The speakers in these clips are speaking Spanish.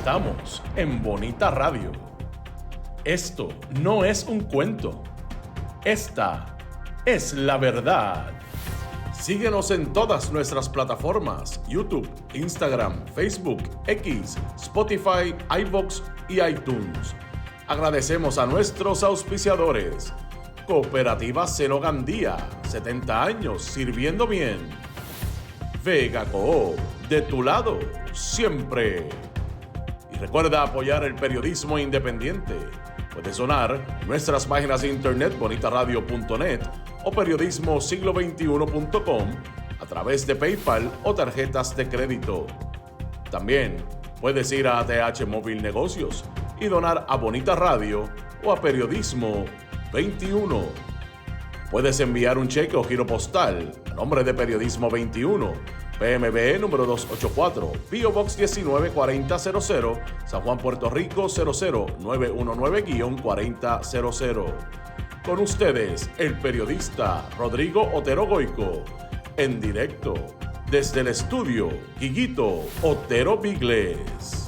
Estamos en Bonita Radio. Esto no es un cuento. Esta es la verdad. Síguenos en todas nuestras plataformas: YouTube, Instagram, Facebook, X, Spotify, iVoox y iTunes. Agradecemos a nuestros auspiciadores. Cooperativa Cero Gandía, 70 años sirviendo bien. Vega Coop, de tu lado, siempre. Y recuerda apoyar el periodismo independiente. Puedes donar en nuestras páginas de internet bonitaradio.net o periodismosiglo21.com a través de PayPal o tarjetas de crédito. También puedes ir a ATH Móvil Negocios y donar a Bonita Radio o a Periodismo 21. Puedes enviar un cheque o giro postal a nombre de Periodismo 21, PMB número 284, P.O. Box 194000, San Juan, Puerto Rico 00919-4000. Con ustedes, el periodista Rodrigo Otero Goico, en directo desde el estudio Guiguito Otero Bigles.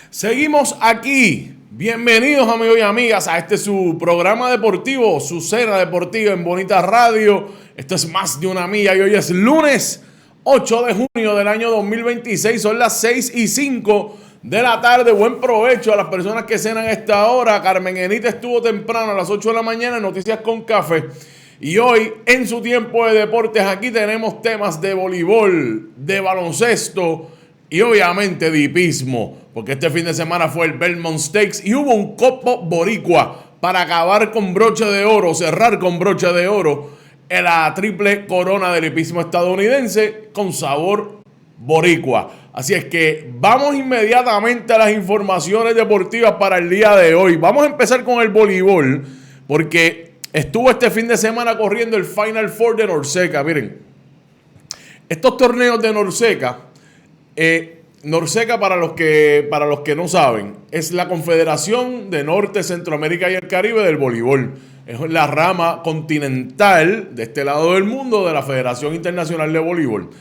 Seguimos aquí. Bienvenidos, amigos y amigas, a este su programa deportivo, su cena deportiva en Bonita Radio. Esto es Más de una Milla y hoy es lunes 8 de junio del año 2026. Son las 6:05 de la tarde. Buen provecho a las personas que cenan a esta hora. Carmen Enita estuvo temprano a las 8 de la mañana en Noticias con Café. Y hoy, en su tiempo de deportes, aquí tenemos temas de voleibol, de baloncesto y obviamente de hipismo, porque este fin de semana fue el Belmont Stakes y hubo un copo boricua para acabar con broche de oro, cerrar con broche de oro en la triple corona del hipismo estadounidense con sabor boricua. Así es que vamos inmediatamente a las informaciones deportivas para el día de hoy. Vamos a empezar con el voleibol, porque estuvo este fin de semana corriendo el Final Four de Norseca. Miren, estos torneos de Norseca, Norseca, para los que no saben, es la Confederación de Norte, Centroamérica y el Caribe del voleibol. Es la rama continental de este lado del mundo de la Federación Internacional de Voleibol.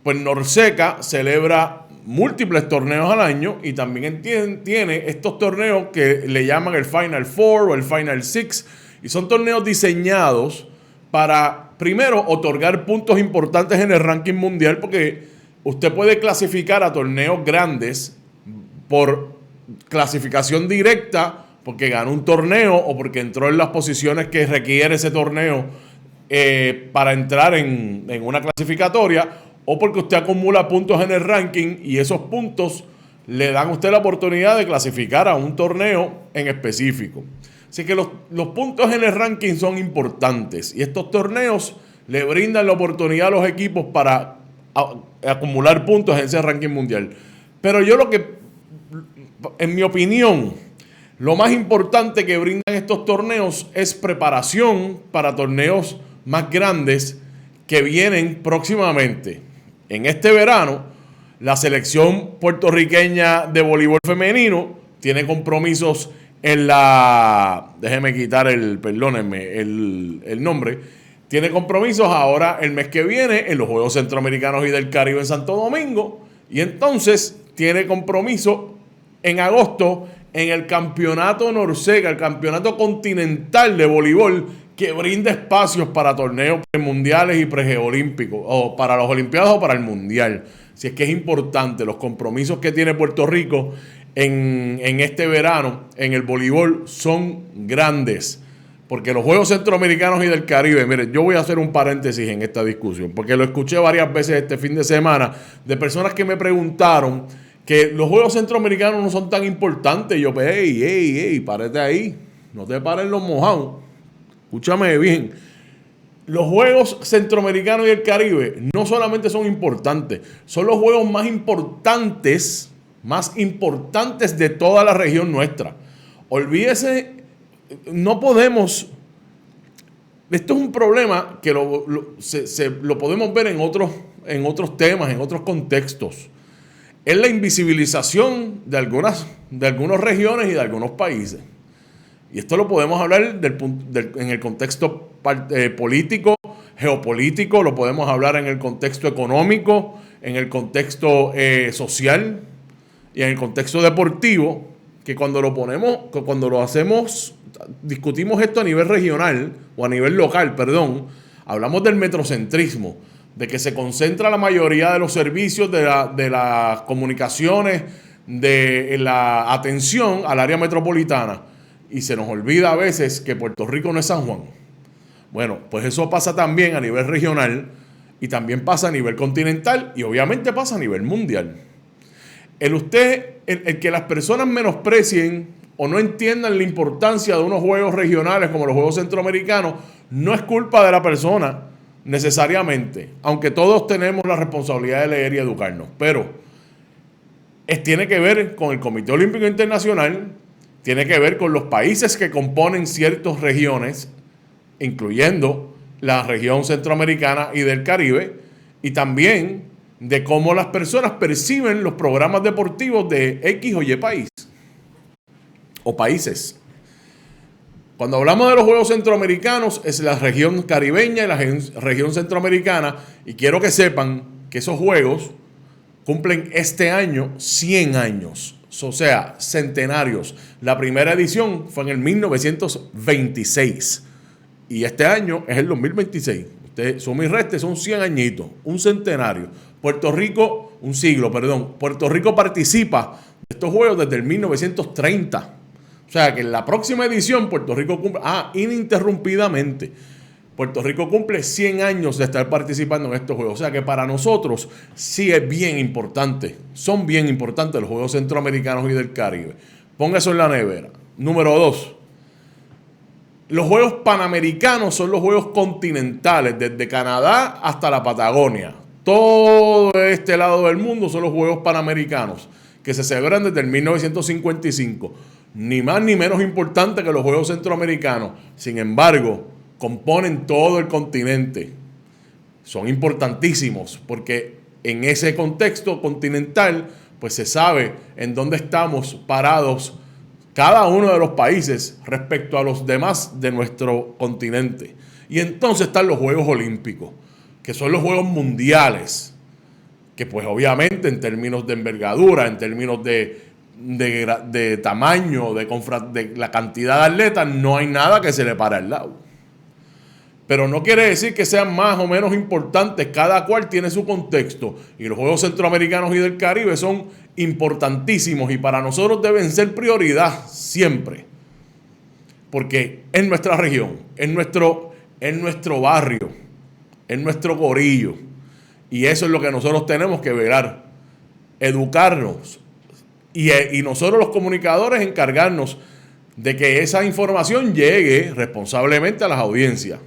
Pues Norseca celebra múltiples torneos al año y también tiene estos torneos que le llaman el Final Four o el Final Six, y son torneos diseñados para, primero, otorgar puntos importantes en el ranking mundial, porque usted puede clasificar a torneos grandes por clasificación directa, porque ganó un torneo o porque entró en las posiciones que requiere ese torneo para entrar en una clasificatoria, o porque usted acumula puntos en el ranking y esos puntos le dan a usted la oportunidad de clasificar a un torneo en específico. Así que los puntos en el ranking son importantes y estos torneos le brindan la oportunidad a los equipos para acumular puntos en ese ranking mundial. Pero en mi opinión, lo más importante que brindan estos torneos es preparación para torneos más grandes que vienen próximamente. En este verano, la selección puertorriqueña de voleibol femenino tiene compromisos en la... Déjeme quitar el nombre. Tiene compromisos ahora el mes que viene en los Juegos Centroamericanos y del Caribe en Santo Domingo. Y entonces tiene compromiso en agosto en el Campeonato Norseca, el Campeonato Continental de Voleibol, que brinda espacios para torneos mundiales y preolímpicos, o para los Olimpiadas o para el Mundial. Así es que es importante, los compromisos que tiene Puerto Rico en este verano en el voleibol son grandes. Porque los Juegos Centroamericanos y del Caribe, miren, yo voy a hacer un paréntesis en esta discusión, porque lo escuché varias veces este fin de semana de personas que me preguntaron que los Juegos Centroamericanos no son tan importantes. Y yo, pues, hey, párate ahí, no te pares los mojados. Escúchame bien. Los Juegos Centroamericanos y el Caribe no solamente son importantes, son los juegos más importantes de toda la región nuestra. Olvídese. No podemos. Esto es un problema que lo podemos ver en otros temas, en otros contextos. Es la invisibilización de algunas regiones y de algunos países. Y esto lo podemos hablar en el contexto político, geopolítico, lo podemos hablar en el contexto económico, en el contexto social y en el contexto deportivo, que cuando lo hacemos, discutimos esto a nivel regional o a nivel local, perdón, hablamos del metrocentrismo, de que se concentra la mayoría de los servicios de las comunicaciones, de la atención al área metropolitana, y se nos olvida a veces que Puerto Rico no es San Juan. Bueno, pues eso pasa también a nivel regional y también pasa a nivel continental y obviamente pasa a nivel mundial. El que las personas menosprecien o no entiendan la importancia de unos juegos regionales como los Juegos Centroamericanos no es culpa de la persona necesariamente, aunque todos tenemos la responsabilidad de leer y educarnos, pero tiene que ver con el Comité Olímpico Internacional, tiene que ver con los países que componen ciertas regiones, incluyendo la región centroamericana y del Caribe, y también de cómo las personas perciben los programas deportivos de X o Y país o países. Cuando hablamos de los Juegos Centroamericanos, es la región caribeña y la región centroamericana, y quiero que sepan que esos Juegos cumplen este año 100 años, o sea, centenarios. La primera edición fue en el 1926 y este año es el 2026. Usted suma y reste, son 100 añitos, un centenario. Puerto Rico participa de estos Juegos desde el 1930. O sea que en la próxima edición Puerto Rico cumple, ininterrumpidamente, Puerto Rico cumple 100 años de estar participando en estos Juegos. O sea que para nosotros sí es bien importante, son bien importantes los Juegos Centroamericanos y del Caribe. Ponga eso en la nevera. Número 2. Los Juegos Panamericanos son los Juegos continentales, desde Canadá hasta la Patagonia. Todo este lado del mundo son los Juegos Panamericanos, que se celebran desde el 1955. Ni más ni menos importante que los Juegos Centroamericanos. Sin embargo, componen todo el continente. Son importantísimos porque en ese contexto continental, pues se sabe en dónde estamos parados cada uno de los países respecto a los demás de nuestro continente. Y entonces están los Juegos Olímpicos, que son los Juegos Mundiales, que pues obviamente en términos de envergadura, en términos de tamaño, de la cantidad de atletas, no hay nada que se le pare al lado. Pero no quiere decir que sean más o menos importantes, cada cual tiene su contexto. Y los Juegos Centroamericanos y del Caribe son importantísimos y para nosotros deben ser prioridad siempre. Porque en nuestra región, en nuestro barrio, en nuestro corillo. Y eso es lo que nosotros tenemos que velar, educarnos. Y nosotros los comunicadores encargarnos de que esa información llegue responsablemente a las audiencias.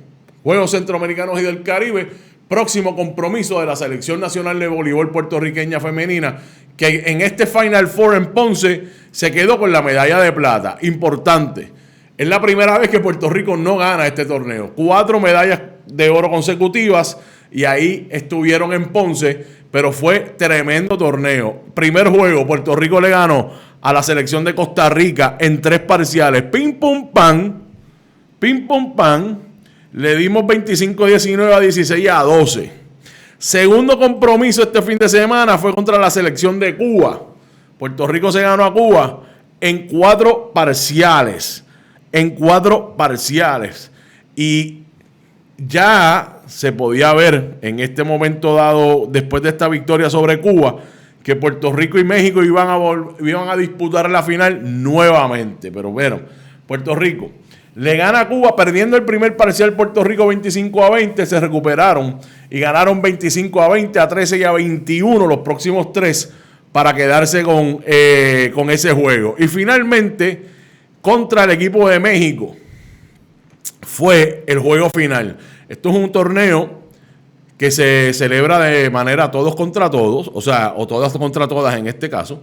Juegos Centroamericanos y del Caribe, próximo compromiso de la Selección Nacional de Voleibol puertorriqueña femenina, que en este Final Four en Ponce se quedó con la medalla de plata. Importante. Es la primera vez que Puerto Rico no gana este torneo. 4 medallas de oro consecutivas y ahí estuvieron en Ponce, pero fue tremendo torneo. Primer juego, Puerto Rico le ganó a la selección de Costa Rica en 3 parciales. Pim, pum, pam. Pim, pum, pam. Le dimos 25-19 a 16 a 12. Segundo compromiso este fin de semana fue contra la selección de Cuba. Puerto Rico se ganó a Cuba en 4 parciales. En 4 parciales. Y ya se podía ver en este momento dado, después de esta victoria sobre Cuba, que Puerto Rico y México iban a disputar la final nuevamente. Pero bueno, Puerto Rico le gana a Cuba perdiendo el primer parcial. Puerto Rico 25-20, se recuperaron y ganaron 25-20, a 13 y a 21 los próximos 3 para quedarse con ese juego. Y finalmente, contra el equipo de México, fue el juego final. Esto es un torneo que se celebra de manera todos contra todos, o sea, o todas contra todas en este caso,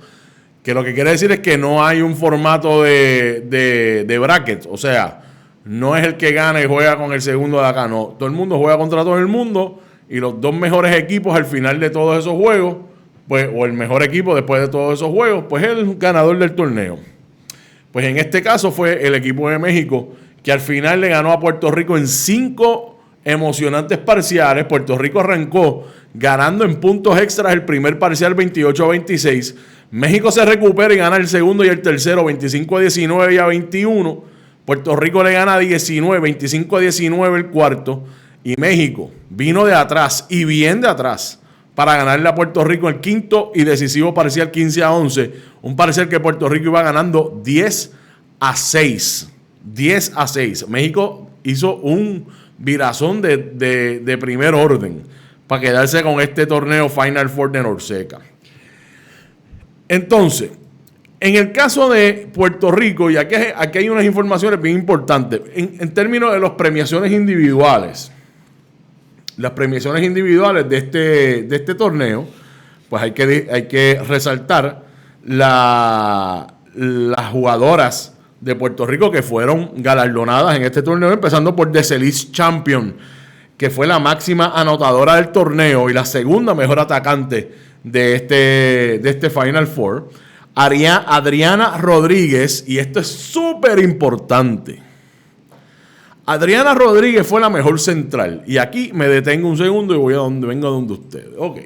que lo que quiere decir es que no hay un formato de bracket, o sea, no es el que gana y juega con el segundo de acá, no, todo el mundo juega contra todo el mundo y los 2 mejores equipos al final de todos esos juegos, pues, o el mejor equipo después de todos esos juegos, pues es el ganador del torneo. Pues en este caso fue el equipo de México que al final le ganó a Puerto Rico en 5 emocionantes parciales. Puerto Rico arrancó ganando en puntos extras el primer parcial 28-26. México se recupera y gana el segundo y el tercero 25-19 y a 21. Puerto Rico le gana 25-19 el cuarto. Y México vino de atrás y bien de atrás para ganarle a Puerto Rico el quinto y decisivo parcial 15-11. Un parcial que Puerto Rico iba ganando 10-6. 10-6. México hizo un virazón de primer orden para quedarse con este torneo Final Four de Norseca. Entonces, en el caso de Puerto Rico, y aquí hay unas informaciones bien importantes, en términos de las premiaciones individuales. Las premiaciones individuales de este torneo, pues hay que resaltar las jugadoras de Puerto Rico que fueron galardonadas en este torneo, empezando por Deselis Champion, que fue la máxima anotadora del torneo y la segunda mejor atacante de este Final Four. Adriana Rodríguez, y esto es súper importante. Adriana Rodríguez fue la mejor central. Y aquí me detengo un segundo y voy a donde ustedes. Ok.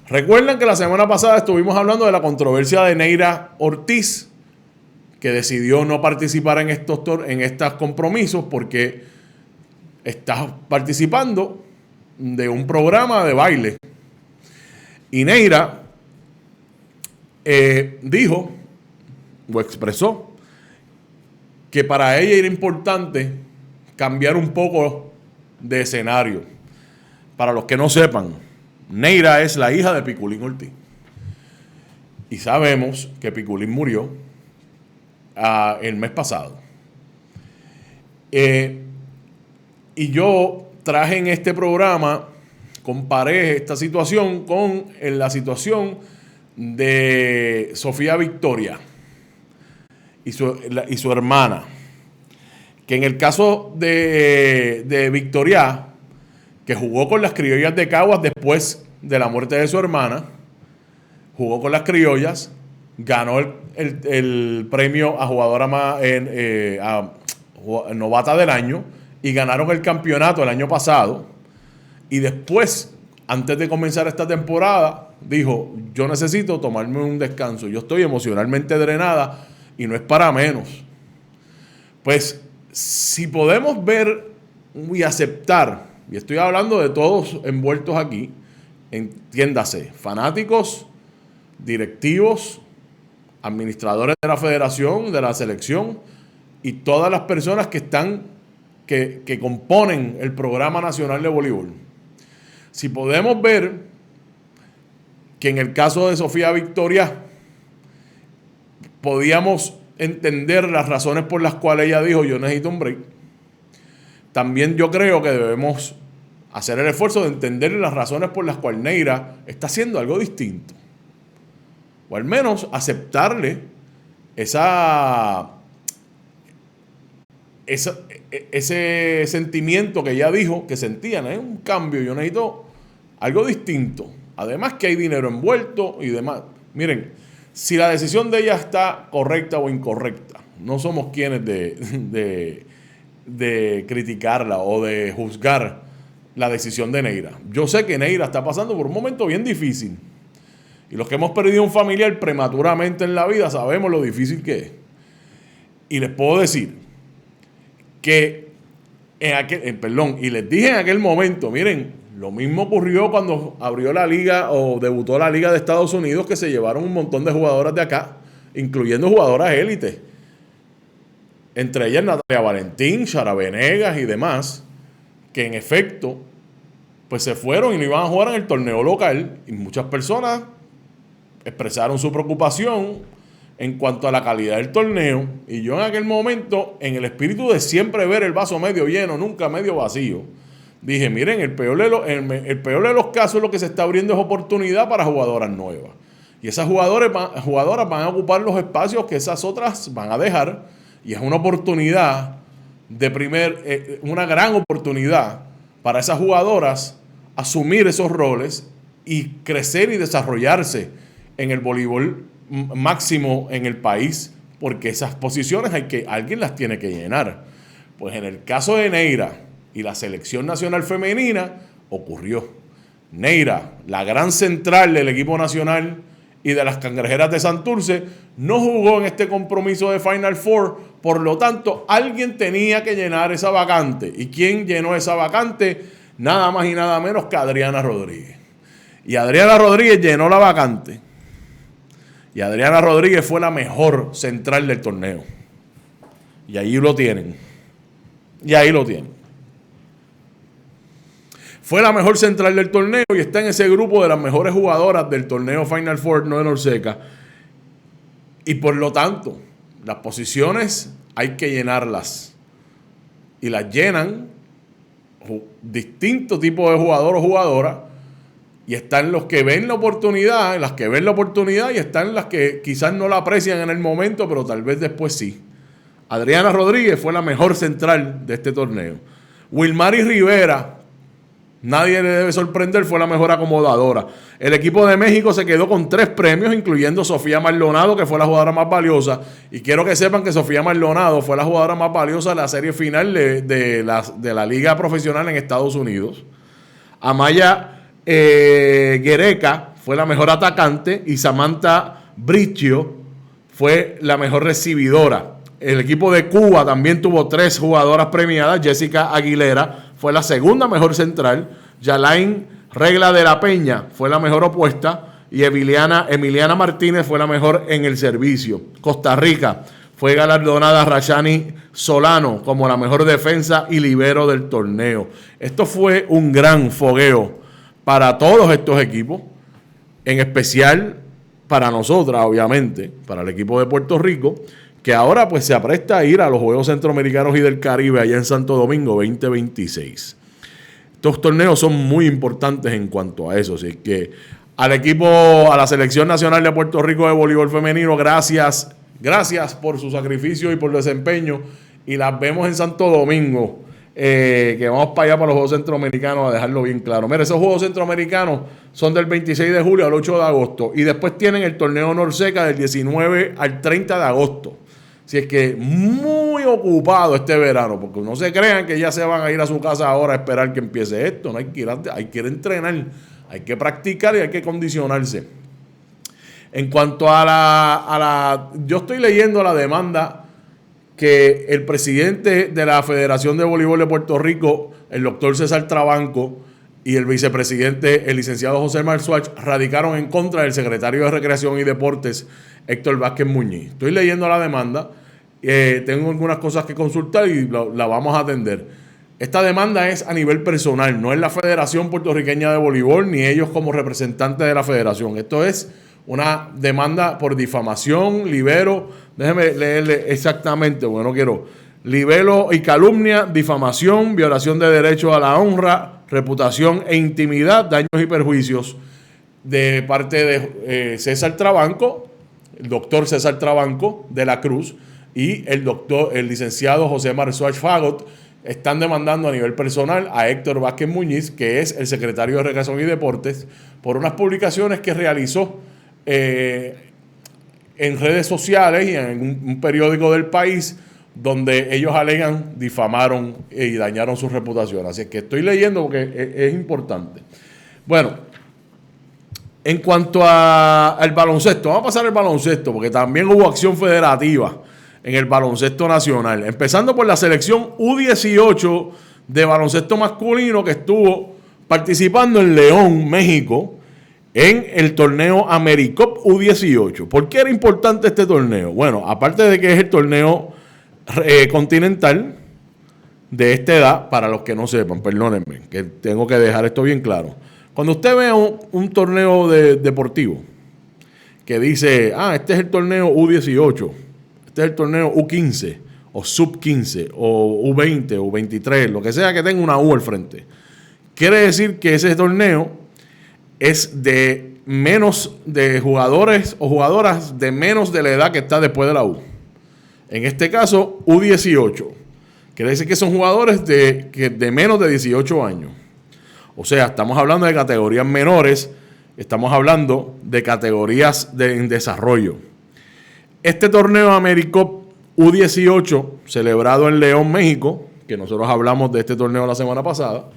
Recuerdan que la semana pasada estuvimos hablando de la controversia de Neira Ortiz, que decidió no participar en estos compromisos porque está participando de un programa de baile. Y Neira dijo o expresó que para ella era importante cambiar un poco de escenario. Para los que no sepan, Neira es la hija de Piculín Ortiz. Y sabemos que Piculín murió el mes pasado. Y yo traje en este programa, comparé esta situación con la situación de Sofía Victoria y su hermana, que en el caso de Victoria, que jugó con las Criollas de Caguas después de la muerte de su hermana, jugó con las Criollas, ganó el premio a jugadora novata del año y ganaron el campeonato el año pasado. Y después, antes de comenzar esta temporada, dijo: yo necesito tomarme un descanso, yo estoy emocionalmente drenada y no es para menos. Pues si podemos ver y aceptar, y estoy hablando de todos envueltos aquí, entiéndase, fanáticos, directivos, administradores de la federación, de la selección y todas las personas que componen el Programa Nacional de Voleibol. Si podemos ver que en el caso de Sofía Victoria podíamos entender las razones por las cuales ella dijo: yo necesito un break, también yo creo que debemos hacer el esfuerzo de entender las razones por las cuales Neira está haciendo algo distinto, o al menos aceptarle ese sentimiento que ella dijo que sentía, ¿no? Un cambio, yo necesito algo distinto. Además que hay dinero envuelto y demás. Miren, si la decisión de ella está correcta o incorrecta, no somos quienes de criticarla o de juzgar la decisión de Neira. Yo sé que Neira está pasando por un momento bien difícil. Y los que hemos perdido un familiar prematuramente en la vida sabemos lo difícil que es. Y les puedo decir que y les dije en aquel momento, miren, lo mismo ocurrió cuando abrió la liga o debutó la liga de Estados Unidos, que se llevaron un montón de jugadoras de acá, incluyendo jugadoras élites. Entre ellas Natalia Valentín, Shara Venegas y demás, que en efecto pues se fueron y no iban a jugar en el torneo local, y muchas personas expresaron su preocupación en cuanto a la calidad del torneo, y yo en aquel momento, en el espíritu de siempre ver el vaso medio lleno, nunca medio vacío, dije: miren, el peor de los casos, lo que se está abriendo es oportunidad para jugadoras nuevas, y esas jugadoras van a ocupar los espacios que esas otras van a dejar, y es una oportunidad una gran oportunidad para esas jugadoras asumir esos roles y crecer y desarrollarse en el voleibol máximo en el país porque esas posiciones alguien las tiene que llenar. Pues en el caso de Neira y la selección nacional femenina, ocurrió. Neira, la gran central del equipo nacional y de las Cangrejeras de Santurce, no jugó en este compromiso de Final Four, por lo tanto, alguien tenía que llenar esa vacante. ¿Y quién llenó esa vacante? Nada más y nada menos que Adriana Rodríguez. Y Adriana Rodríguez llenó la vacante. Y Adriana Rodríguez fue la mejor central del torneo. Y ahí lo tienen. Fue la mejor central del torneo y está en ese grupo de las mejores jugadoras del torneo Final Four de Norseca. Y por lo tanto, las posiciones hay que llenarlas. Y las llenan distintos tipos de jugador o jugadora. Y están los que ven la oportunidad, y están las que quizás no la aprecian en el momento, pero tal vez después sí. Adriana Rodríguez fue la mejor central de este torneo. Wilmary Rivera, nadie le debe sorprender, fue la mejor acomodadora. El equipo de México se quedó con 3 premios, incluyendo Sofía Maldonado, que fue la jugadora más valiosa. Y quiero que sepan que Sofía Maldonado fue la jugadora más valiosa de la serie final de la liga profesional en Estados Unidos. Amaya Guereca fue la mejor atacante y Samantha Bricio fue la mejor recibidora. El equipo de Cuba también tuvo 3 jugadoras premiadas. Jessica Aguilera fue la segunda mejor central. Yalain Regla de la Peña fue la mejor opuesta. Y Emiliana Martínez fue la mejor en el servicio. Costa Rica fue galardonada Rashani Solano como la mejor defensa y libero del torneo. Esto fue un gran fogueo para todos estos equipos, en especial para nosotras, obviamente, para el equipo de Puerto Rico, que ahora pues se apresta a ir a los Juegos Centroamericanos y del Caribe allá en Santo Domingo 2026. Estos torneos son muy importantes en cuanto a eso, así que a la Selección Nacional de Puerto Rico de Voleibol Femenino, gracias por su sacrificio y por el desempeño, y las vemos en Santo Domingo. Que vamos para allá para los Juegos Centroamericanos a dejarlo bien claro. Mira, esos Juegos Centroamericanos son del 26 de julio al 8 de agosto y después tienen el torneo Norseca del 19 al 30 de agosto. Así es que muy ocupado este verano, porque no se crean que ya se van a ir a su casa ahora a esperar que empiece esto. No hay que ir a entrenar, hay que practicar y hay que condicionarse. En cuanto yo estoy leyendo la demanda que el presidente de la Federación de Voleibol de Puerto Rico, el doctor César Trabanco, y el vicepresidente, el licenciado José Marzuach, radicaron en contra del secretario de Recreación y Deportes, Héctor Vázquez Muñiz. Estoy leyendo la demanda, tengo algunas cosas que consultar y la vamos a atender. Esta demanda es a nivel personal, no es la Federación Puertorriqueña de Voleibol, ni ellos como representantes de la federación. Esto es una demanda por difamación, libelo, déjeme leerle exactamente, porque no quiero, libelo y calumnia, difamación, violación de derechos a la honra, reputación e intimidad, daños y perjuicios de parte de César Trabanco, el doctor César Trabanco de la Cruz y el licenciado José Marzuach Fagot. Están demandando a nivel personal a Héctor Vázquez Muñiz, que es el secretario de Recreación y Deportes, por unas publicaciones que realizó en redes sociales y en un periódico del país, donde ellos alegan, difamaron y dañaron su reputación. Así que estoy leyendo porque es importante. Bueno, en cuanto al baloncesto, vamos a pasar al baloncesto, porque también hubo acción federativa en el baloncesto nacional. Empezando por la selección U18 de baloncesto masculino, que estuvo participando en León, México, en el torneo AmeriCup U18. ¿Por qué era importante este torneo? Bueno, aparte de que es el torneo continental de esta edad, para los que no sepan, perdónenme, que tengo que dejar esto bien claro. Cuando usted ve un torneo deportivo que dice, este es el torneo U18, este es el torneo U15, o Sub-15, o U20, o U23, lo que sea que tenga una U al frente, quiere decir que ese torneo es de menos de jugadores o jugadoras de menos de la edad que está después de la U. En este caso, U18. Quiere decir que son jugadores de menos de 18 años. O sea, estamos hablando de categorías menores, estamos hablando de categorías en desarrollo. Este torneo AmeriCup U18, celebrado en León, México, que nosotros hablamos de este torneo la semana pasada,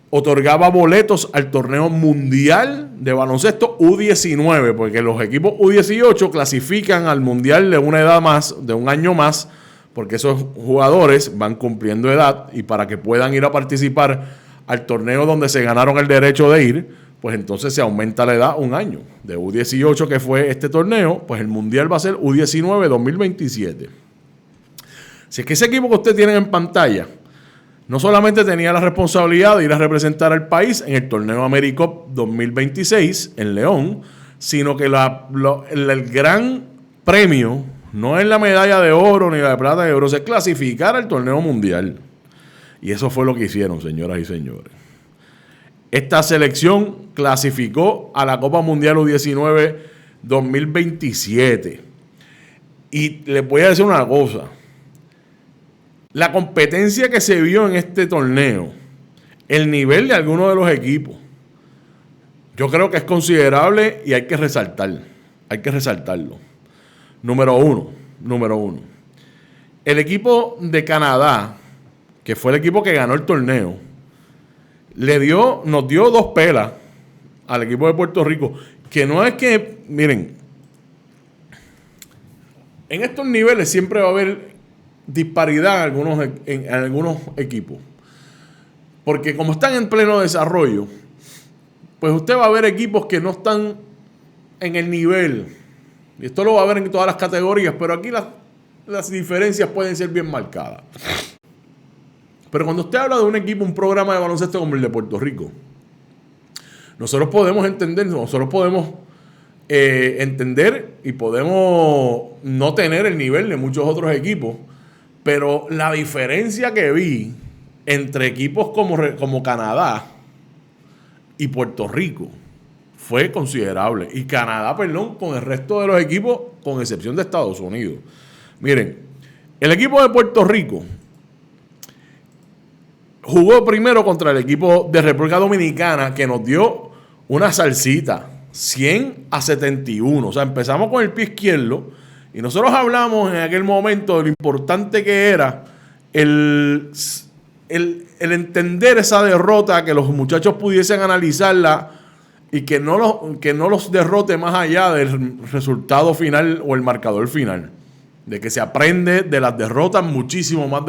otorgaba boletos al torneo mundial de baloncesto U19, porque los equipos U18 clasifican al mundial de una edad más, de un año más, porque esos jugadores van cumpliendo edad y para que puedan ir a participar al torneo donde se ganaron el derecho de ir, pues entonces se aumenta la edad un año. De U18, que fue este torneo, pues el mundial va a ser U19 2027. Si es que ese equipo que ustedes tienen en pantalla no solamente tenía la responsabilidad de ir a representar al país en el torneo AmeriCup 2026 en León, sino que el gran premio no es la medalla de oro ni la de plata ni de bronce, es clasificar al torneo mundial. Y eso fue lo que hicieron, señoras y señores. Esta selección clasificó a la Copa Mundial U19 2027. Y les voy a decir una cosa. La competencia que se vio en este torneo, el nivel de algunos de los equipos, yo creo que es considerable y hay que resaltarlo. Número uno. El equipo de Canadá, que fue el equipo que ganó el torneo, nos dio 2 pelas al equipo de Puerto Rico, que no es que, miren, en estos niveles siempre va a haber disparidad en algunos equipos. Porque como están en pleno desarrollo, pues usted va a ver equipos que no están en el nivel. Y esto lo va a ver en todas las categorías, pero aquí las diferencias pueden ser bien marcadas. Pero cuando usted habla de un equipo, un programa de baloncesto como el de Puerto Rico, nosotros podemos entender y podemos no tener el nivel de muchos otros equipos, pero la diferencia que vi entre equipos como Canadá y Puerto Rico fue considerable. Y Canadá, con el resto de los equipos, con excepción de Estados Unidos. Miren, el equipo de Puerto Rico jugó primero contra el equipo de República Dominicana, que nos dio una salsita, 100-71. O sea, empezamos con el pie izquierdo. Y nosotros hablamos en aquel momento de lo importante que era el entender esa derrota, que los muchachos pudiesen analizarla y que no los derrote más allá del resultado final o el marcador final. De que se aprende de las derrotas muchísimo más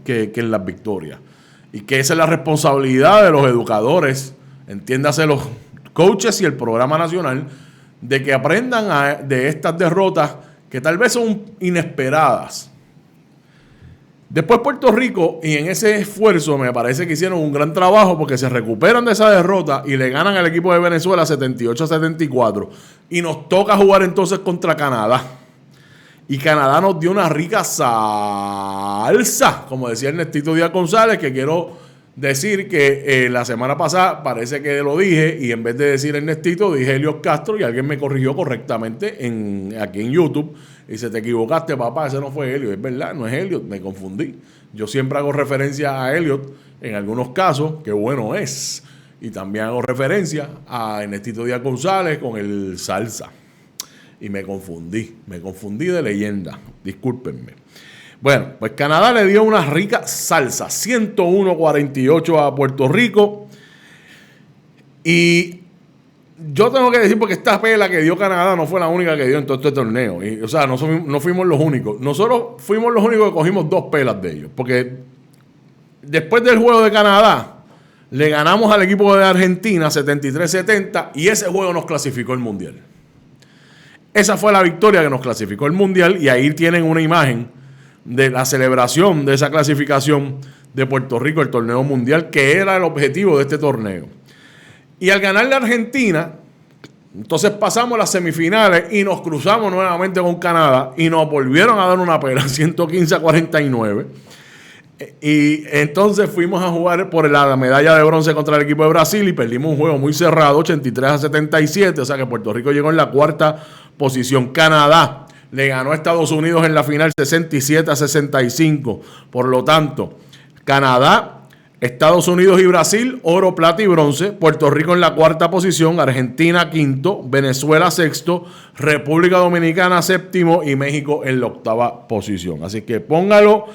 que en las victorias. Y que esa es la responsabilidad de los educadores, entiéndase los coaches y el programa nacional, de que aprendan de estas derrotas que tal vez son inesperadas. Después Puerto Rico, y en ese esfuerzo me parece que hicieron un gran trabajo porque se recuperan de esa derrota y le ganan al equipo de Venezuela 78-74. Y nos toca jugar entonces contra Canadá. Y Canadá nos dio una rica salsa, como decía Ernestito Díaz González, que quiero decir que la semana pasada parece que lo dije y en vez de decir Ernestito dije Helios Castro y alguien me corrigió correctamente aquí en YouTube y dice: te equivocaste, papá, ese no fue Helios. Es verdad, no es Helios, me confundí. Yo siempre hago referencia a Helios en algunos casos, que bueno es, y también hago referencia a Ernestito Díaz González con el salsa y me confundí de leyenda, discúlpenme. Bueno, pues Canadá le dio una rica salsa, 101-48 a Puerto Rico. Y yo tengo que decir, porque esta pela que dio Canadá no fue la única que dio en todo este torneo. O sea, no fuimos los únicos. Nosotros fuimos los únicos que cogimos 2 pelas de ellos. Porque después del juego de Canadá, le ganamos al equipo de Argentina 73-70 y ese juego nos clasificó al Mundial. Esa fue la victoria que nos clasificó al Mundial y ahí tienen una imagen de la celebración de esa clasificación de Puerto Rico al torneo mundial, que era el objetivo de este torneo. Y al ganarle a Argentina, entonces pasamos las semifinales y nos cruzamos nuevamente con Canadá y nos volvieron a dar una pela, 115-49. Y entonces fuimos a jugar por la medalla de bronce contra el equipo de Brasil y perdimos un juego muy cerrado, 83-77, o sea que Puerto Rico llegó en la 4ª posición. Canadá le ganó a Estados Unidos en la final 67-65. Por lo tanto, Canadá Estados Unidos y Brasil, oro, plata y bronce. Puerto Rico en la cuarta posición. Argentina quinto. Venezuela sexto. República Dominicana séptimo. Y México en la octava posición. Así que póngalo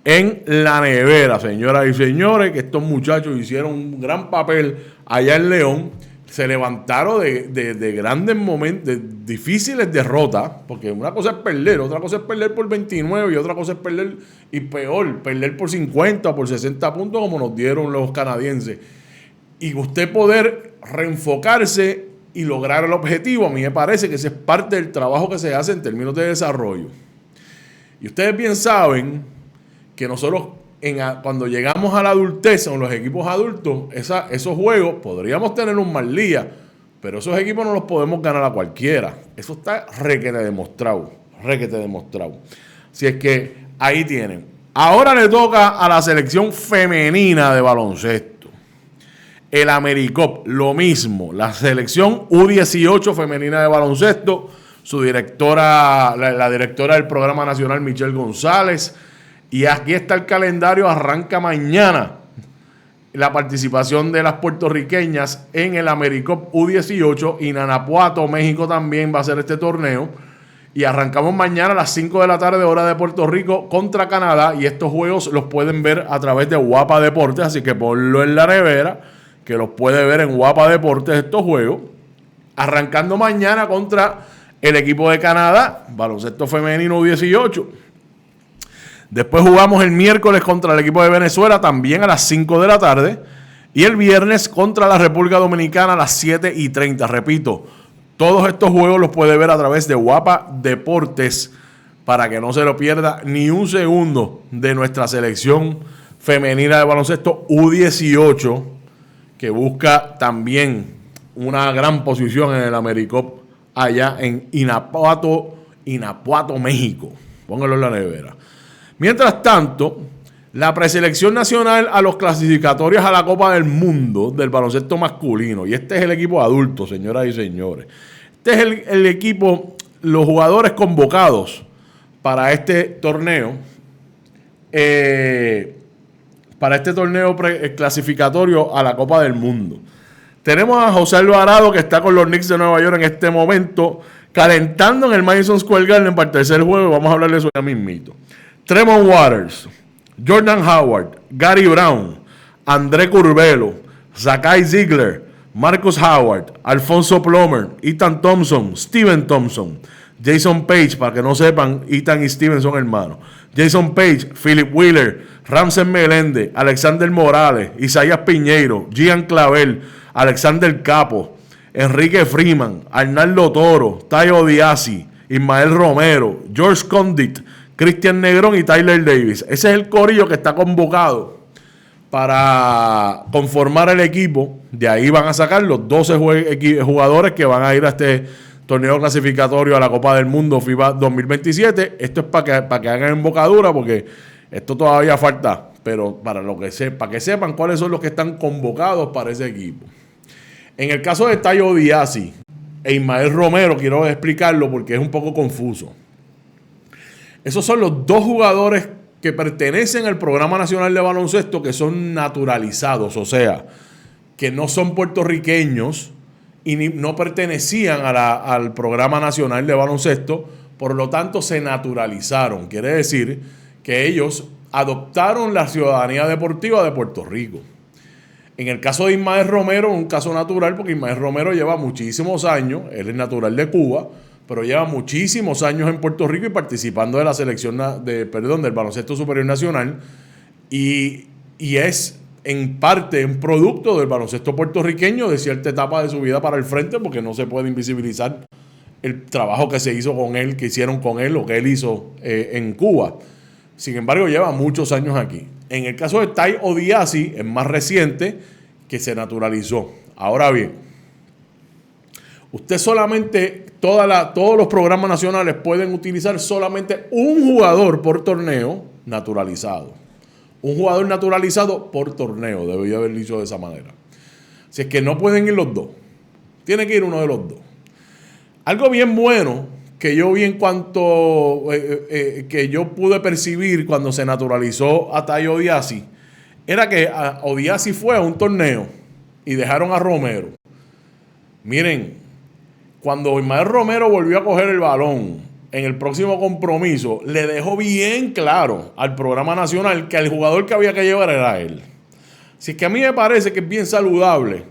en la nevera, señoras y señores, que estos muchachos hicieron un gran papel allá en León. Se levantaron de grandes momentos, de difíciles derrotas, porque una cosa es perder, otra cosa es perder por 29 y otra cosa es perder, y peor, perder por 50 o por 60 puntos como nos dieron los canadienses. Y usted poder reenfocarse y lograr el objetivo, a mí me parece que ese es parte del trabajo que se hace en términos de desarrollo. Y ustedes bien saben que nosotros cuando llegamos a la adultez, en los equipos adultos, esos juegos podríamos tener un mal día, pero esos equipos no los podemos ganar a cualquiera. Eso está requete demostrado. Así es que ahí tienen. Ahora le toca a la selección femenina de baloncesto. El AmeriCup, lo mismo. La selección U18 femenina de baloncesto, su directora, la directora del programa nacional, Michelle González. Y aquí está el calendario, arranca mañana la participación de las puertorriqueñas en el AmeriCup U18 y Nanapuato, México también va a hacer este torneo. Y arrancamos mañana a las 5 de la tarde, hora de Puerto Rico, contra Canadá. Y estos juegos los pueden ver a través de Guapa Deportes, así que ponlo en la nevera, que los puede ver en Guapa Deportes estos juegos. Arrancando mañana contra el equipo de Canadá, baloncesto femenino U18. Después jugamos el miércoles contra el equipo de Venezuela, también a las 5 de la tarde. Y el viernes contra la República Dominicana a las 7:30. Repito, todos estos juegos los puede ver a través de Guapa Deportes para que no se lo pierda ni un segundo de nuestra selección femenina de baloncesto U18, que busca también una gran posición en el AmeriCup allá en Irapuato, México. Póngalo en la nevera. Mientras tanto, la preselección nacional a los clasificatorios a la Copa del Mundo del baloncesto masculino, y este es el equipo adulto, señoras y señores. Este es el equipo, los jugadores convocados para este torneo, clasificatorio a la Copa del Mundo. Tenemos a José Alvarado, que está con los Knicks de Nueva York en este momento, calentando en el Madison Square Garden para el tercer juego. Vamos a hablar de eso ya mismito. Tremont Waters, Jordan Howard, Gary Brown, André Curbelo, Zakai Ziegler, Marcus Howard, Alfonso Plomer, Ethan Thompson, Steven Thompson, Jason Page, para que no sepan, Ethan y Steven son hermanos. Jason Page, Philip Wheeler, Ramses Melende, Alexander Morales, Isaías Piñeiro, Gian Clavel, Alexander Capo, Enrique Freeman, Arnaldo Toro, Tayo Diasi, Ismael Romero, George Condit, Cristian Negrón y Tyler Davis. Ese es el corillo que está convocado para conformar el equipo. De ahí van a sacar los 12 jugadores que van a ir a este torneo clasificatorio a la Copa del Mundo FIBA 2027. Esto es para que hagan embocadura, porque esto todavía falta, pero para que sepan cuáles son los que están convocados para ese equipo. En el caso de Tayo Diasi e Ismael Romero, quiero explicarlo porque es un poco confuso. Esos son los dos jugadores que pertenecen al Programa Nacional de Baloncesto, que son naturalizados, o sea, que no son puertorriqueños y no pertenecían al Programa Nacional de Baloncesto, por lo tanto se naturalizaron. Quiere decir que ellos adoptaron la ciudadanía deportiva de Puerto Rico. En el caso de Ismael Romero, un caso natural, porque Ismael Romero lleva muchísimos años, él es natural de Cuba, pero lleva muchísimos años en Puerto Rico y participando de la selección del baloncesto superior nacional, y es en parte un producto del baloncesto puertorriqueño de cierta etapa de su vida para el frente, porque no se puede invisibilizar el trabajo que se hizo con él, que hicieron con él, lo que él hizo en Cuba. Sin embargo, lleva muchos años aquí. En el caso de Tayo Diasi, es más reciente, que se naturalizó. Ahora bien, usted solamente, todos los programas nacionales pueden utilizar solamente un jugador por torneo naturalizado. Un jugador naturalizado por torneo, debería haber dicho de esa manera. Si es que no pueden ir los dos, tiene que ir uno de los dos. Algo bien bueno que yo vi en cuanto que yo pude percibir cuando se naturalizó a Tayo Diasi era que Odiasi fue a un torneo y dejaron a Romero. Miren, cuando Ismael Romero volvió a coger el balón en el próximo compromiso, le dejó bien claro al programa nacional que el jugador que había que llevar era él. Así que a mí me parece que es bien saludable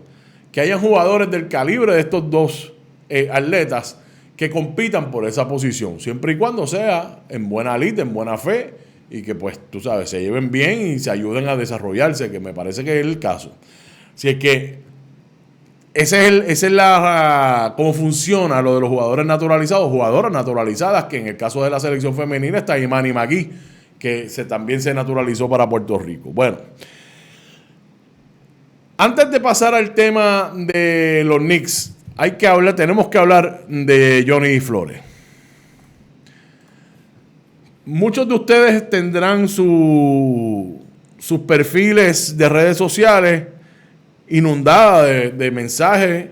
que hayan jugadores del calibre de estos dos atletas que compitan por esa posición, siempre y cuando sea en buena lid, en buena fe, y que pues, tú sabes, se lleven bien y se ayuden a desarrollarse, que me parece que es el caso. Así es que esa es cómo funciona lo de los jugadores naturalizados, jugadoras naturalizadas, que en el caso de la selección femenina está Imani Magui, que también se naturalizó para Puerto Rico. Bueno, antes de pasar al tema de los Knicks, tenemos que hablar de Johnny Flores. Muchos de ustedes tendrán sus perfiles de redes sociales inundadas de mensajes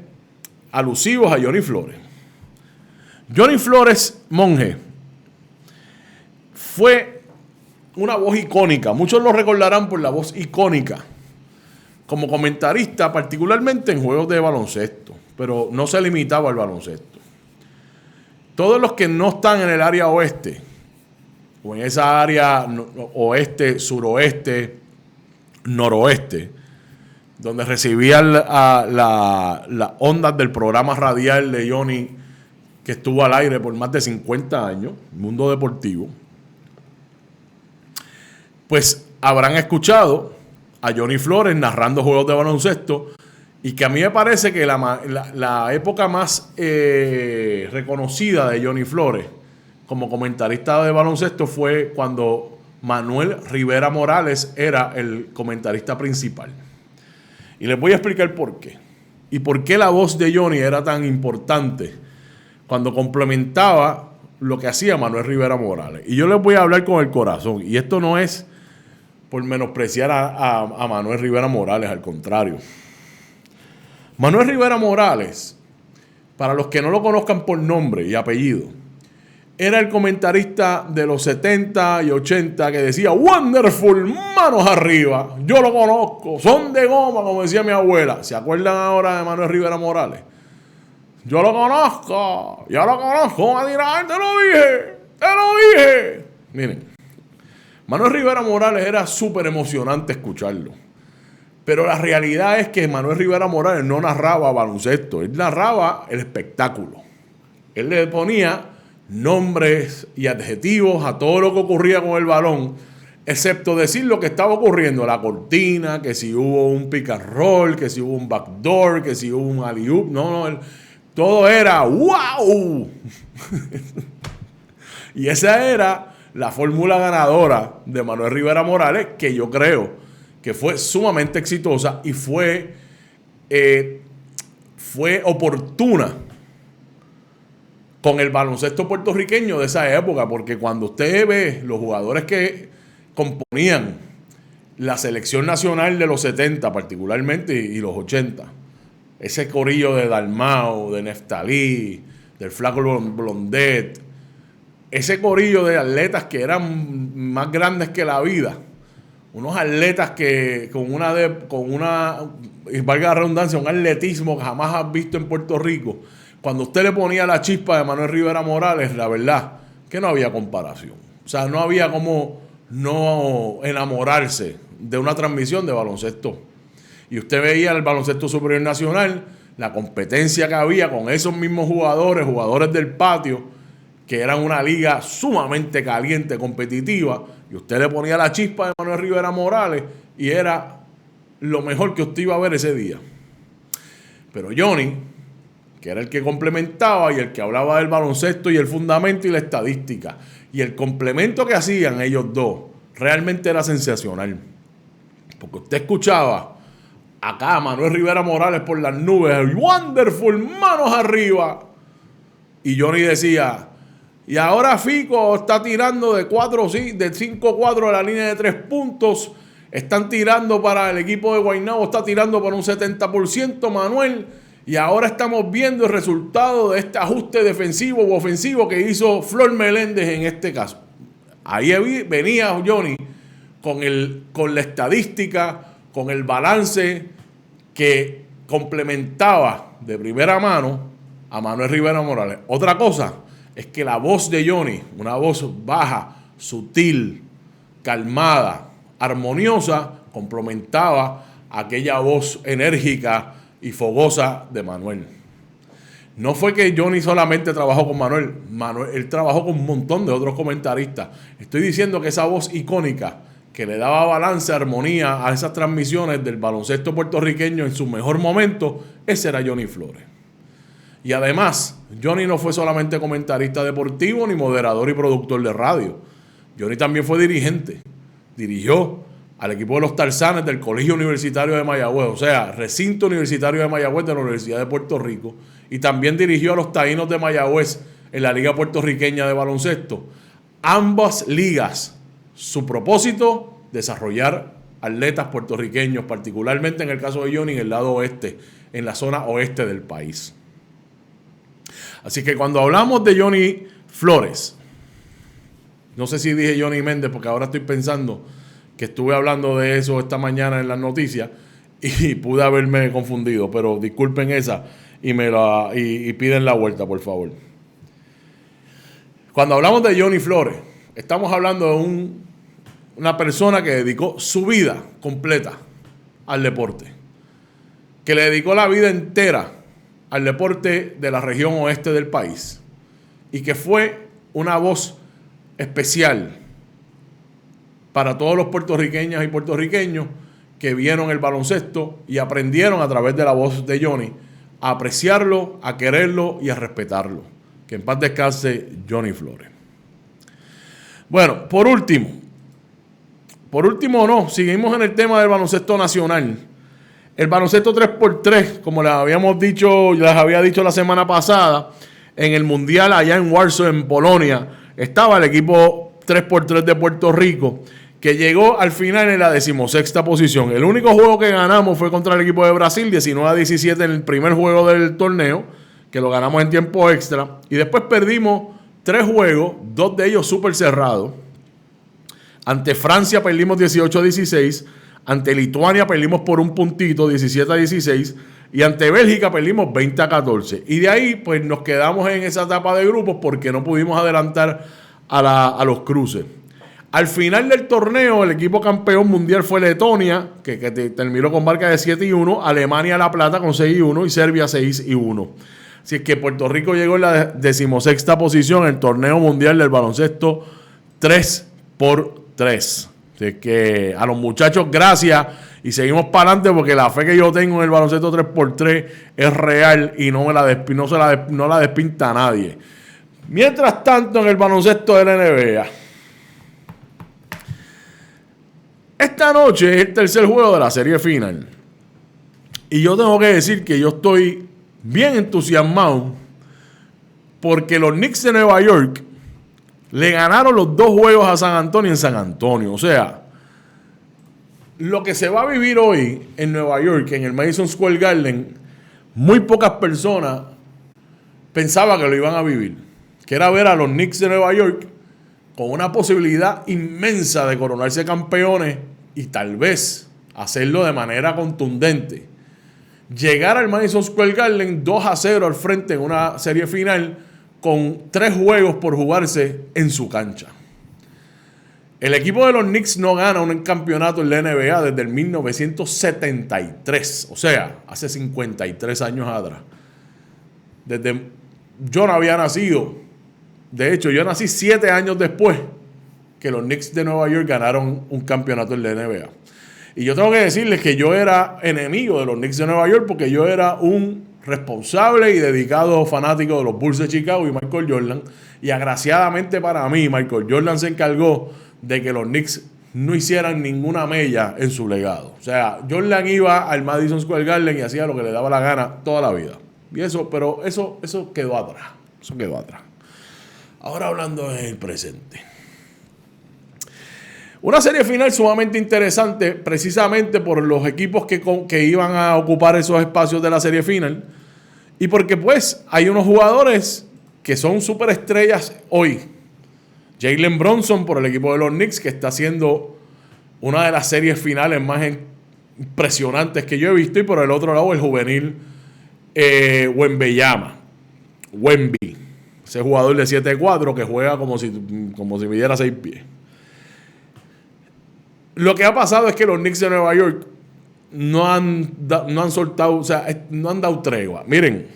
alusivos a Johnny Flores. Johnny Flores Monje fue una voz icónica. Muchos lo recordarán por la voz icónica como comentarista, particularmente en juegos de baloncesto, pero no se limitaba al baloncesto. Todos los que no están en el área oeste, o en esa área oeste, suroeste, noroeste, donde recibían las ondas del programa radial de Johnny, que estuvo al aire por más de 50 años, Mundo Deportivo, pues habrán escuchado a Johnny Flores narrando juegos de baloncesto, y que a mí me parece que la época más reconocida de Johnny Flores como comentarista de baloncesto fue cuando Manuel Rivera Morales era el comentarista principal. Y les voy a explicar por qué. Y por qué la voz de Johnny era tan importante cuando complementaba lo que hacía Manuel Rivera Morales. Y yo les voy a hablar con el corazón. Y esto no es por menospreciar a Manuel Rivera Morales, al contrario. Manuel Rivera Morales, para los que no lo conozcan por nombre y apellido, era el comentarista de los 70 y 80 que decía "Wonderful, manos arriba". Yo lo conozco, son de goma, como decía mi abuela. ¿Se acuerdan ahora de Manuel Rivera Morales? Yo lo conozco, te lo dije. Miren, Manuel Rivera Morales era súper emocionante escucharlo. Pero la realidad es que Manuel Rivera Morales no narraba baloncesto, él narraba el espectáculo. Él le ponía nombres y adjetivos a todo lo que ocurría con el balón, excepto decir lo que estaba ocurriendo, la cortina, que si hubo un pick and roll, que si hubo un backdoor, que si hubo un alley-oop. Todo era ¡wow! Y esa era la fórmula ganadora de Manuel Rivera Morales, que yo creo que fue sumamente exitosa y fue oportuna con el baloncesto puertorriqueño de esa época, porque cuando usted ve los jugadores que componían la selección nacional de los 70 particularmente y los 80, ese corillo de Dalmau, de Neftalí, del Flaco Blondet, ese corillo de atletas que eran más grandes que la vida, unos atletas que con una, y valga la redundancia, un atletismo que jamás has visto en Puerto Rico. Cuando usted le ponía la chispa de Manuel Rivera Morales, la verdad que no había comparación. O sea, no había como no enamorarse de una transmisión de baloncesto. Y usted veía el baloncesto superior nacional, la competencia que había con esos mismos jugadores del patio, que eran una liga sumamente caliente, competitiva, y usted le ponía la chispa de Manuel Rivera Morales y era lo mejor que usted iba a ver ese día. Pero Johnny, que era el que complementaba y el que hablaba del baloncesto y el fundamento y la estadística, y el complemento que hacían ellos dos, realmente era sensacional. Porque usted escuchaba acá a Manuel Rivera Morales por las nubes, "Wonderful, manos arriba". Y Johnny decía, y ahora Fico está tirando de 5-4 de la línea de 3 puntos. Están tirando para el equipo de Guaynabo, está tirando para un 70%, Manuel. Y ahora estamos viendo el resultado de este ajuste defensivo u ofensivo que hizo Flor Meléndez en este caso. Ahí venía Johnny con la estadística, con el balance que complementaba de primera mano a Manuel Rivera Morales. Otra cosa es que la voz de Johnny, una voz baja, sutil, calmada, armoniosa, complementaba aquella voz enérgica y fogosa de Manuel. No fue que Johnny solamente trabajó con Manuel, él trabajó con un montón de otros comentaristas. Estoy diciendo que esa voz icónica que le daba balance, armonía a esas transmisiones del baloncesto puertorriqueño en su mejor momento, ese era Johnny Flores. Y además, Johnny no fue solamente comentarista deportivo ni moderador y productor de radio. Johnny también fue dirigente. Dirigió al equipo de los Tarzanes del Colegio Universitario de Mayagüez, o sea, recinto universitario de Mayagüez de la Universidad de Puerto Rico, y también dirigió a los Taínos de Mayagüez en la Liga Puertorriqueña de Baloncesto. Ambas ligas, su propósito, desarrollar atletas puertorriqueños, particularmente en el caso de Johnny en el lado oeste, en la zona oeste del país. Así que cuando hablamos de Johnny Flores, no sé si dije Johnny Méndez porque ahora estoy pensando que estuve hablando de eso esta mañana en las noticias y pude haberme confundido, pero disculpen esa y piden la vuelta, por favor. Cuando hablamos de Johnny Flores, estamos hablando de una persona que dedicó su vida completa al deporte, que le dedicó la vida entera al deporte de la región oeste del país y que fue una voz especial para todos los puertorriqueñas y puertorriqueños que vieron el baloncesto y aprendieron a través de la voz de Johnny a apreciarlo, a quererlo y a respetarlo. Que en paz descanse Johnny Flores. Bueno, por último no, seguimos en el tema del baloncesto nacional. El baloncesto 3x3, como les había dicho la semana pasada, en el Mundial allá en Warsaw, en Polonia, estaba el equipo 3x3 de Puerto Rico, que llegó al final en la 16ª posición. El único juego que ganamos fue contra el equipo de Brasil, 19-17 en el primer juego del torneo, que lo ganamos en tiempo extra. Y después perdimos 3 juegos, 2 de ellos súper cerrados. Ante Francia perdimos 18-16, ante Lituania perdimos por un puntito, 17-16, y ante Bélgica perdimos 20-14. Y de ahí pues nos quedamos en esa etapa de grupos porque no pudimos adelantar a los cruces. Al final del torneo, el equipo campeón mundial fue Letonia, que terminó con marca de 7-1, Alemania la plata con 6-1 y Serbia 6-1. Así es que Puerto Rico llegó en la 16ª posición en el torneo mundial del baloncesto 3x3. Así que a los muchachos, gracias. Y seguimos para adelante porque la fe que yo tengo en el baloncesto 3x3 es real y no la despinta nadie. Mientras tanto, en el baloncesto de la NBA, esta noche es el tercer juego de la serie final. Y yo tengo que decir que yo estoy bien entusiasmado porque los Knicks de Nueva York le ganaron los 2 juegos a San Antonio en San Antonio. O sea, lo que se va a vivir hoy en Nueva York, en el Madison Square Garden, muy pocas personas pensaban que lo iban a vivir. Que era ver a los Knicks de Nueva York con una posibilidad inmensa de coronarse campeones y tal vez hacerlo de manera contundente. Llegar al Madison Square Garden 2-0 al frente en una serie final con 3 juegos por jugarse en su cancha. El equipo de los Knicks no gana un campeonato en la NBA desde el 1973, o sea, hace 53 años atrás. Yo no había nacido. De hecho, yo nací 7 años después que los Knicks de Nueva York ganaron un campeonato en la NBA. Y yo tengo que decirles que yo era enemigo de los Knicks de Nueva York porque yo era un responsable y dedicado fanático de los Bulls de Chicago y Michael Jordan. Y agraciadamente para mí, Michael Jordan se encargó de que los Knicks no hicieran ninguna mella en su legado. O sea, Jordan iba al Madison Square Garden y hacía lo que le daba la gana toda la vida. Y eso quedó atrás. Eso quedó atrás. Ahora hablando del presente. Una serie final sumamente interesante precisamente por los equipos que iban a ocupar esos espacios de la serie final y porque pues hay unos jugadores que son superestrellas hoy. Jalen Brunson por el equipo de los Knicks, que está haciendo una de las series finales más impresionantes que yo he visto, y por el otro lado el juvenil Wembanyama. Wemby, ese jugador de 7'4" que juega como si midiera 6 pies. Lo que ha pasado es que los Knicks de Nueva York no han soltado, o sea, no han dado tregua. Miren,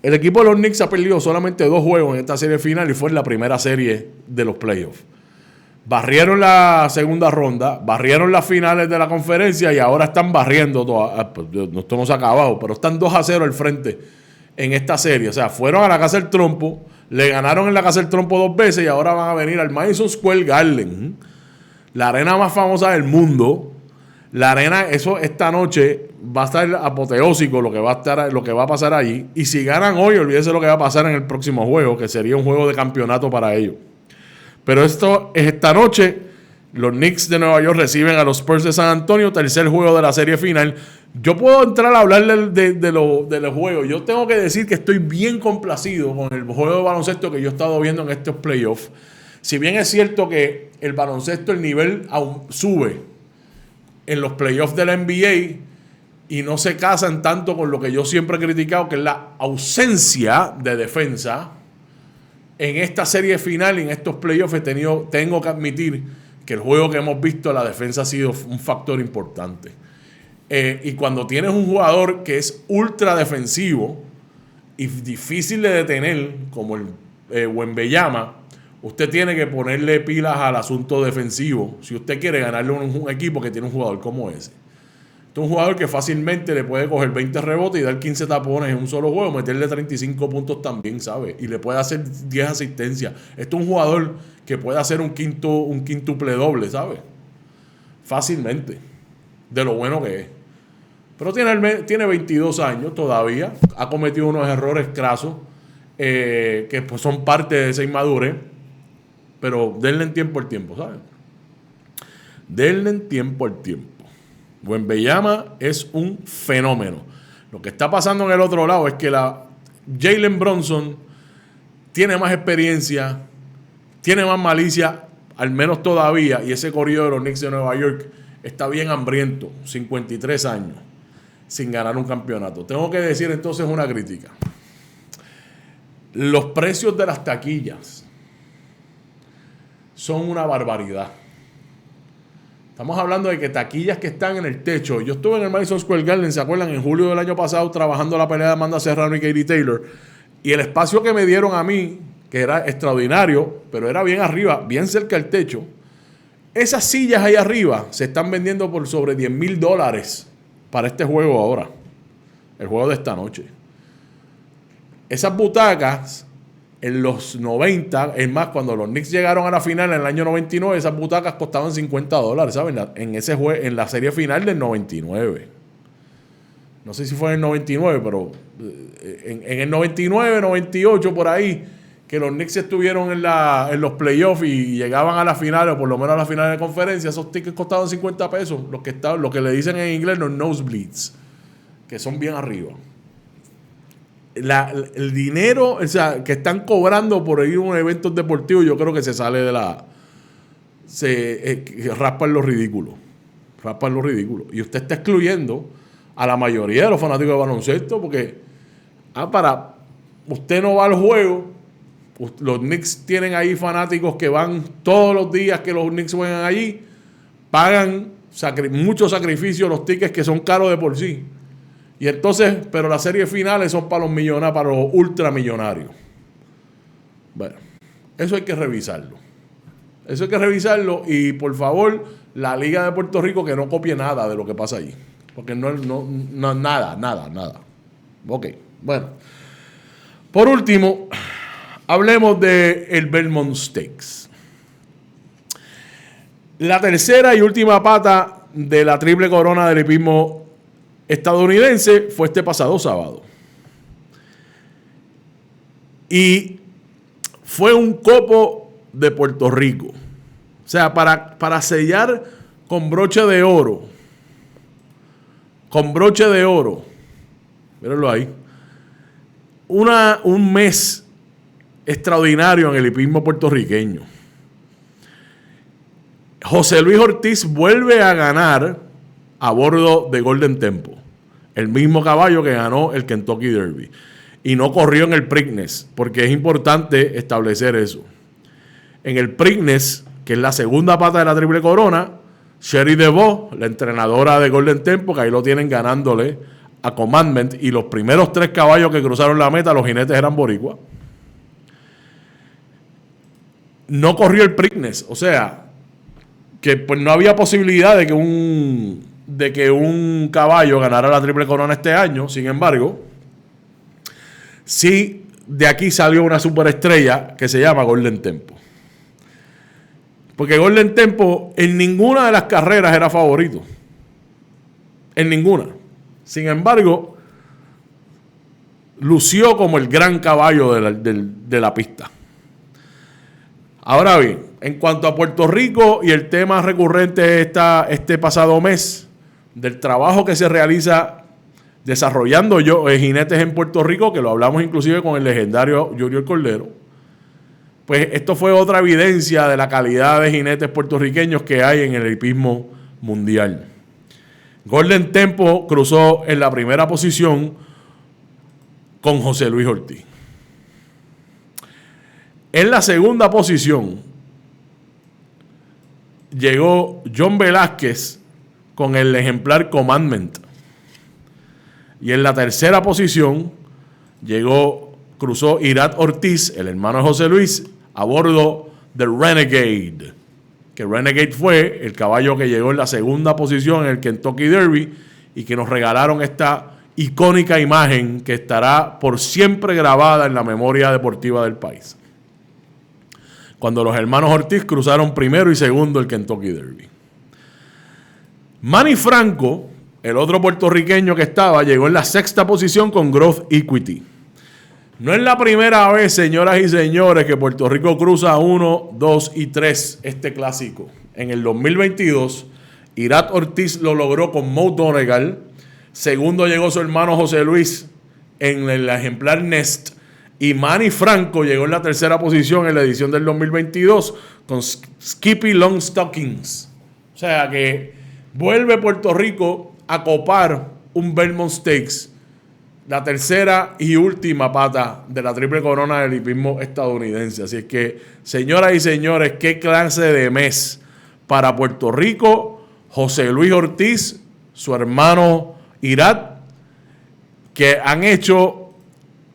el equipo de los Knicks ha perdido solamente 2 juegos en esta serie final y fue en la primera serie de los playoffs. Barrieron la segunda ronda, barrieron las finales de la conferencia y ahora están barriendo esto no se ha acabado, pero están 2-0 al frente en esta serie. O sea, fueron a la Casa del Trompo, le ganaron en la Casa del Trompo 2 veces y ahora van a venir al Madison Square Garden, la arena más famosa del mundo. La arena, eso esta noche va a estar apoteósico lo que va a pasar allí. Y si ganan hoy, olvídese lo que va a pasar en el próximo juego, que sería un juego de campeonato para ellos. Pero esto es esta noche. Los Knicks de Nueva York reciben a los Spurs de San Antonio, tercer juego de la serie final. Yo puedo entrar a hablar de los juegos. Yo tengo que decir que estoy bien complacido con el juego de baloncesto que yo he estado viendo en estos playoffs. Si bien es cierto que el baloncesto, el nivel aún sube en los playoffs de la NBA y no se casan tanto con lo que yo siempre he criticado, que es la ausencia de defensa. En esta serie final y en estos playoffs tengo que admitir que el juego que hemos visto, la defensa ha sido un factor importante. Y cuando tienes un jugador que es ultra defensivo y difícil de detener, como el Wembanyama, usted tiene que ponerle pilas al asunto defensivo si usted quiere ganarle un equipo que tiene un jugador como ese. Este es un jugador que fácilmente le puede coger 20 rebotes y dar 15 tapones en un solo juego, meterle 35 puntos también, ¿sabe? Y le puede hacer 10 asistencias. Este es un jugador que puede hacer un quíntuple doble, ¿sabe? Fácilmente. De lo bueno que es. Pero tiene 22 años todavía. Ha cometido unos errores crasos que pues son parte de esa inmadurez. Pero denle en tiempo al tiempo, ¿sabe? Denle en tiempo al tiempo. Wembanyama es un fenómeno. Lo que está pasando en el otro lado es que Jalen Brunson tiene más experiencia, tiene más malicia, al menos todavía, y ese corrido de los Knicks de Nueva York está bien hambriento, 53 años, sin ganar un campeonato. Tengo que decir entonces una crítica. Los precios de las taquillas son una barbaridad. Estamos hablando de que taquillas que están en el techo. Yo estuve en el Madison Square Garden, ¿se acuerdan? En julio del año pasado trabajando la pelea de Amanda Serrano y Katie Taylor. Y el espacio que me dieron a mí, que era extraordinario, pero era bien arriba, bien cerca del techo. Esas sillas ahí arriba se están vendiendo por sobre $10,000 para este juego ahora. El juego de esta noche. Esas butacas en los 90, es más, cuando los Knicks llegaron a la final en el año 99, esas butacas costaban $50, ¿saben? En la serie final del 99. No sé si fue en el 99, pero en el 99, 98, por ahí, que los Knicks estuvieron en los playoffs y llegaban a la final, o por lo menos a la final de conferencia, esos tickets costaban $50, lo que le dicen en inglés los nosebleeds, que son bien arriba. El dinero, o sea, que están cobrando por ir a un evento deportivo, yo creo que se sale de raspan los ridículos. Raspan los ridículos. Y usted está excluyendo a la mayoría de los fanáticos de baloncesto porque usted no va al juego. Los Knicks tienen ahí fanáticos que van todos los días que los Knicks juegan allí, pagan mucho sacrificio los tickets que son caros de por sí. Y entonces, pero las series finales son para los millonarios, para los ultramillonarios. Bueno, eso hay que revisarlo. Eso hay que revisarlo y por favor, la Liga de Puerto Rico que no copie nada de lo que pasa allí. Porque no nada. Ok, bueno. Por último, hablemos del Belmont Stakes. La tercera y última pata de la triple corona del hipismo estadounidense fue este pasado sábado. Y fue un copo de Puerto Rico. O sea, para sellar con broche de oro. Con broche de oro. Mírenlo ahí. Un mes extraordinario en el hipismo puertorriqueño. José Luis Ortiz vuelve a ganar a bordo de Golden Tempo, el mismo caballo que ganó el Kentucky Derby. Y no corrió en el Preakness, porque es importante establecer eso. En el Preakness, que es la segunda pata de la Triple Corona, Sherry DeVos, la entrenadora de Golden Tempo, que ahí lo tienen ganándole a Commandment, y los primeros 3 caballos que cruzaron la meta, los jinetes eran boricuas. No corrió el Preakness, o sea, que pues no había posibilidad de que un caballo ganara la Triple Corona este año. Sin embargo, sí, de aquí salió una superestrella que se llama Golden Tempo. Porque Golden Tempo en ninguna de las carreras era favorito. En ninguna. Sin embargo, lució como el gran caballo de la pista. Ahora bien, en cuanto a Puerto Rico y el tema recurrente este pasado mes del trabajo que se realiza desarrollando jinetes en Puerto Rico, que lo hablamos inclusive con el legendario Junior Cordero, pues esto fue otra evidencia de la calidad de jinetes puertorriqueños que hay en el hipismo mundial. Golden Tempo cruzó en la primera posición con José Luis Ortiz. En la segunda posición llegó John Velázquez con el ejemplar Commandment. Y en la tercera posición cruzó Irat Ortiz, el hermano de José Luis, a bordo del Renegade. Que Renegade fue el caballo que llegó en la segunda posición en el Kentucky Derby y que nos regalaron esta icónica imagen que estará por siempre grabada en la memoria deportiva del país. Cuando los hermanos Ortiz cruzaron primero y segundo el Kentucky Derby. Manny Franco, el otro puertorriqueño que estaba, llegó en la sexta posición con Growth Equity. No es la primera vez, señoras y señores, que Puerto Rico cruza 1, 2 y 3 este clásico. En el 2022, Irat Ortiz lo logró con Mo Donegal. Segundo llegó su hermano José Luis en el ejemplar Nest. Y Manny Franco llegó en la tercera posición en la edición del 2022 con Skippy Long Stockings. O sea que vuelve Puerto Rico a copar un Belmont Stakes, la tercera y última pata de la Triple Corona del hipismo estadounidense. Así es que, señoras y señores, qué clase de mes para Puerto Rico. José Luis Ortiz, su hermano Irat, que han hecho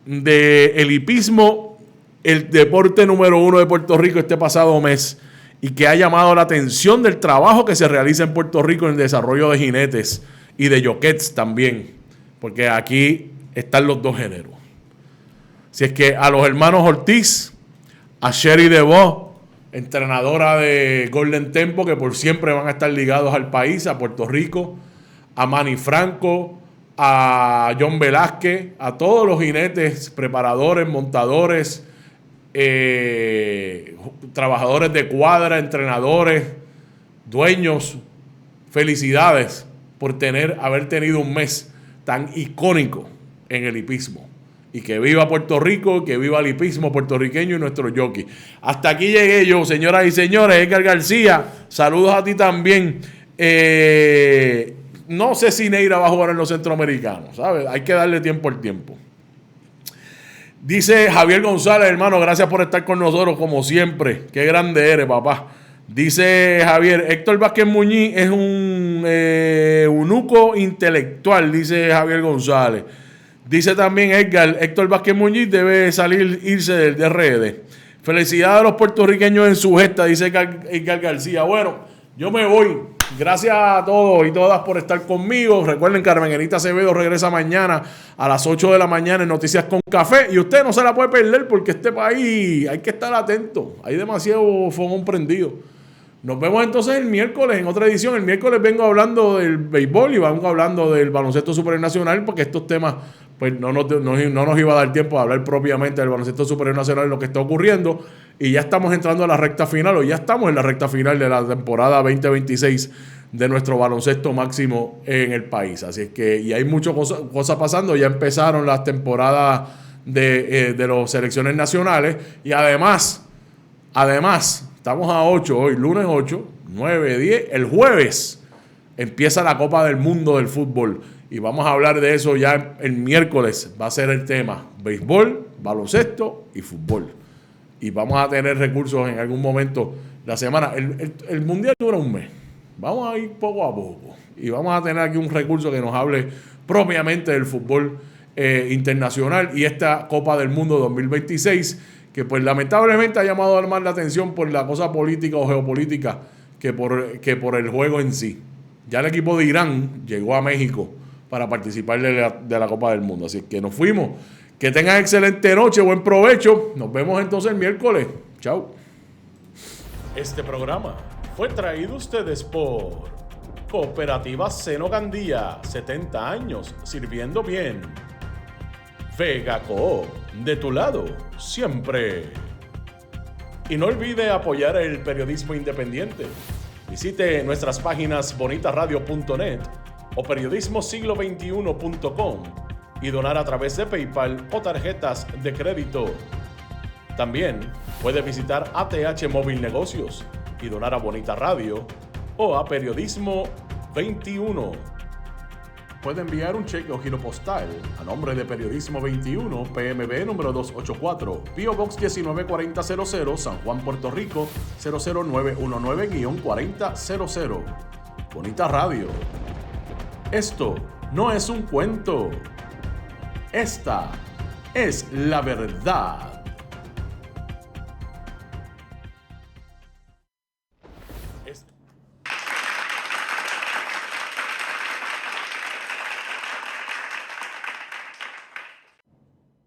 del hipismo el deporte número 1 de Puerto Rico este pasado mes, y que ha llamado la atención del trabajo que se realiza en Puerto Rico en el desarrollo de jinetes y de jockets también, porque aquí están los dos géneros. Si es que a los hermanos Ortiz, a Sherry DeVos, entrenadora de Golden Tempo, que por siempre van a estar ligados al país, a Puerto Rico, a Manny Franco, a John Velázquez, a todos los jinetes, preparadores, montadores, trabajadores de cuadra, entrenadores, dueños, felicidades por haber tenido un mes tan icónico en el hipismo. Y que viva Puerto Rico, que viva el hipismo puertorriqueño y nuestro jockey. Hasta aquí llegué yo, señoras y señores. Edgar García, saludos a ti también. No sé si Neira va a jugar en los centroamericanos, ¿sabes? Hay que darle tiempo al tiempo. Dice Javier González, hermano, gracias por estar con nosotros como siempre. Qué grande eres, papá. Dice Javier, Héctor Vázquez Muñiz es un eunuco intelectual, dice Javier González. Dice también Edgar, Héctor Vázquez Muñiz debe irse del DRD. Felicidades a los puertorriqueños en su gesta, dice Edgar García. Bueno, yo me voy. Gracias a todos y todas por estar conmigo. Recuerden, Carmen Enita Acevedo regresa mañana a las 8 de la mañana en Noticias con Café. Y usted no se la puede perder porque este país hay que estar atento. Hay demasiado fogón prendido. Nos vemos entonces el miércoles en otra edición. El miércoles vengo hablando del béisbol y vengo hablando del baloncesto superior nacional, porque estos temas pues no nos iba a dar tiempo de hablar propiamente del baloncesto superior nacional y lo que está ocurriendo. Y ya estamos entrando a la recta final, o ya estamos en la recta final de la temporada 2026 de nuestro baloncesto máximo en el país. Así es que, y hay muchas cosas pasando. Ya empezaron las temporadas de las selecciones nacionales. Y además, estamos a 8 hoy, lunes 8. 9, 10. El jueves empieza la Copa del Mundo del fútbol. Y vamos a hablar de eso ya el miércoles. Va a ser el tema: béisbol, baloncesto y fútbol. Y vamos a tener recursos en algún momento la semana. El mundial dura un mes. Vamos a ir poco a poco. Y vamos a tener aquí un recurso que nos hable propiamente del fútbol internacional y esta Copa del Mundo 2026, que pues lamentablemente ha llamado más la atención por la cosa política o geopolítica que por el juego en sí. Ya el equipo de Irán llegó a México para participar de la Copa del Mundo. Así que nos fuimos. Que tengan excelente noche, buen provecho. Nos vemos entonces el miércoles. Chao. Este programa fue traído a ustedes por Cooperativa Seno Gandía, 70 años sirviendo bien. Vega Coop, de tu lado, siempre. Y no olvide apoyar el periodismo independiente. Visite nuestras páginas bonitasradio.net o periodismosiglo21.com y donar a través de PayPal o tarjetas de crédito. También puede visitar ATH Móvil Negocios y donar a Bonita Radio o a Periodismo 21. Puede enviar un cheque o giro postal a nombre de Periodismo 21, PMB número 284, P.O. Box 194000, San Juan, Puerto Rico, 00919-4000. Bonita Radio. Esto no es un cuento. Esta es la verdad.